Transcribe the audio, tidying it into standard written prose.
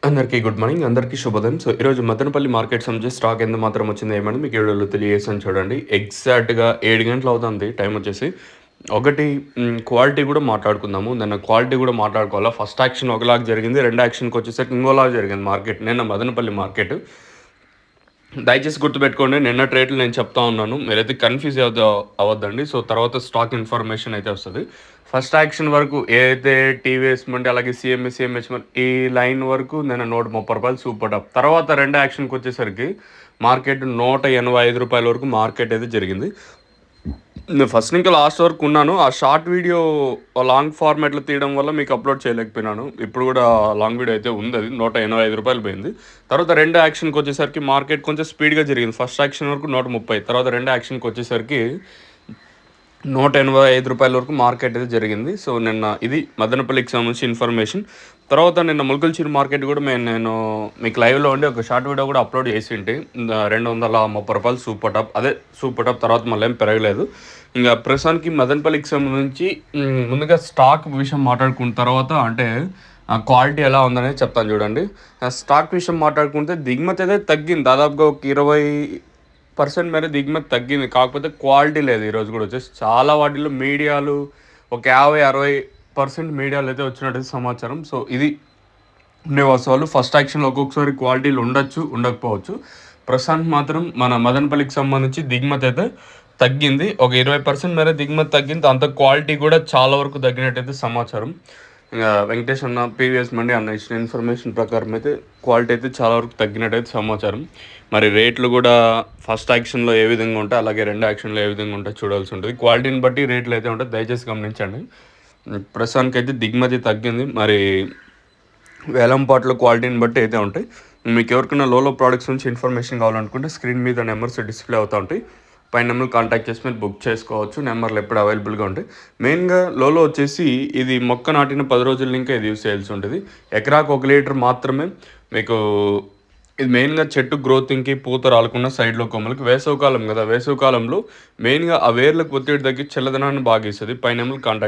అందరికీ good morning. అందరికీ శుభోదయం. సో, ఈరోజు మదనపల్లి మార్కెట్ సంబంధించి స్టాక్ ఎంత మాత్రం వచ్చిందో ఏమని మీకు ఈ వీడియోలో తెలియజేస్తాను చూడండి. ఎగ్జాక్ట్‌గా 7 గంటలు అవుతుంది టైం వచ్చేసి. ఒకటి క్వాలిటీ కూడా మాట్లాడుకుందాము. నిన్న క్వాలిటీ కూడా మాట్లాడుకోవాలా. ఫస్ట్ యాక్షన్ ఒకలాగా జరిగింది. రెండో యాక్షన్‌కి వచ్చేసరికి ఇంకోలాగా జరిగింది మార్కెట్. నిన్న మదనపల్లి మార్కెట్. దయచేసి గుర్తుపెట్టుకోండి, నిన్న రేట్లు నేను చెప్తా ఉన్నాను. మీరైతే కన్‌ఫ్యూజ్ అవ్వద్దండి. సో, తర్వాత స్టాక్ ఇన్ఫర్మేషన్ అయితే వస్తది. ఫస్ట్ యాక్షన్ వరకు ఏదైతే టీవీఎస్ మండి అలాగే సీఎంహెచ్ ఈ లైన్ వరకు నేను రూ. 130 సూపర్ టాప్. తర్వాత రెండో యాక్షన్‌కి వచ్చేసరికి మార్కెట్ రూ. 185 వరకు మార్కెట్ అయితే జరిగింది. నేను ఫస్ట్ నుంచి లాస్ట్ వరకు ఉన్నాను. ఆ షార్ట్ వీడియో లాంగ్ ఫార్మాట్‌లో తీయడం వల్ల మీకు అప్లోడ్ చేయలేకపోయినాను. ఇప్పుడు కూడా లాంగ్ వీడియో అయితే ఉంది. అది రూ. 185 పోయింది. తర్వాత రెండో యాక్షన్‌కి వచ్చేసరికి మార్కెట్ కొంచెం స్పీడ్‌గా జరిగింది. ఫస్ట్ యాక్షన్ వరకు 130, తర్వాత రెండో యాక్షన్‌కి వచ్చేసరికి రూ. 185 వరకు మార్కెట్ అయితే జరిగింది. సో, నిన్న ఇది మదనపల్లికి సంబంధించి ఇన్ఫర్మేషన్. తర్వాత నిన్న ములకల్చిరు మార్కెట్ కూడా నేను మీకు లైవ్లో ఉండి ఒక షార్ట్ వీడియో కూడా అప్లోడ్ చేసింటి. రూ. 230 సూపర్ టాప్. అదే సూపర్ టాప్ తర్వాత మళ్ళీ ఏం పెరగలేదు. ఇంకా ప్రస్తుతానికి మదనపల్లికి సంబంధించి ముందుగా స్టాక్ విషయం మాట్లాడుకున్న తర్వాత అంటే క్వాలిటీ ఎలా ఉందనేది చెప్తాను చూడండి. స్టాక్ విషయం మాట్లాడుకుంటే దిగుమతి అయితే తగ్గింది. దాదాపుగా ఒక 20% మేర దిగుమతి తగ్గింది. కాకపోతే క్వాలిటీ లేదు ఈరోజు కూడా వచ్చేసి. చాలా వాటిల్లో మీడియాలు ఒక 50-60% మీడియాలు అయితే వచ్చినట్టు సమాచారం. సో, ఇది ఉండే వాస్తవాలు. ఫస్ట్ యాక్షన్‌లో ఒక్కొక్కసారి క్వాలిటీలు ఉండొచ్చు, ఉండకపోవచ్చు. ప్రస్తుతానికి మాత్రం మన మదనపల్లికి సంబంధించి దిగుమతి అయితే తగ్గింది. ఒక 20% మేర దిగుమతి తగ్గింది. దాంతో క్వాలిటీ కూడా చాలా వరకు తగ్గినట్టయితే సమాచారం. వెంకటేష్ అన్న, పీవీఎస్ మండి అన్న ఇచ్చిన ఇన్ఫర్మేషన్ ప్రకారం అయితే క్వాలిటీ అయితే చాలా వరకు తగ్గినట్టయితే సమాచారం. మరి రేట్లు కూడా ఫస్ట్ యాక్షన్‌లో ఏ విధంగా ఉంటాయి, అలాగే రెండో యాక్షన్‌లో ఏ విధంగా ఉంటాయో చూడాల్సి ఉంటుంది. క్వాలిటీని బట్టి రేట్లు అయితే ఉంటాయి. దయచేసి గమనించండి. ప్రస్తుతానికైతే దిగుమతి తగ్గింది. మరి వేలంపాట్లో క్వాలిటీని బట్టి అయితే ఉంటాయి. మీకు ఎవరికైనా లోలో ప్రోడక్ట్స్ నుంచి ఇన్ఫర్మేషన్ కావాలనుకుంటే స్క్రీన్ మీద నెంబర్స్ డిస్ప్లే అవుతూ ఉంటాయి. పైన నెంబర్ కాంటాక్ట్ చేసి మీరు బుక్ చేసుకోవచ్చు. నెంబర్లు ఎప్పుడు అవైలబుల్గా ఉంటాయి. మెయిన్గా లోలో వచ్చేసి ఇది మొక్క నాటిన 10 రోజుల ఇంకా ఇది యూస్ చేయాల్సి ఉంటుంది. ఎకరాకు 1 లీటర్ మాత్రమే మీకు. ఇది మెయిన్గా చెట్టు గ్రోతింగ్కి, పూత రాలకుండా సైడ్లో కొమ్మలకి. వేసవికాలం కదా, వేసవికాలంలో మెయిన్గా ఆ వేర్లకు ఒత్తిడి తగ్గి చల్లదనాన్ని బాగా ఇస్తుంది. పైన నెంబర్ కాంటాక్ట్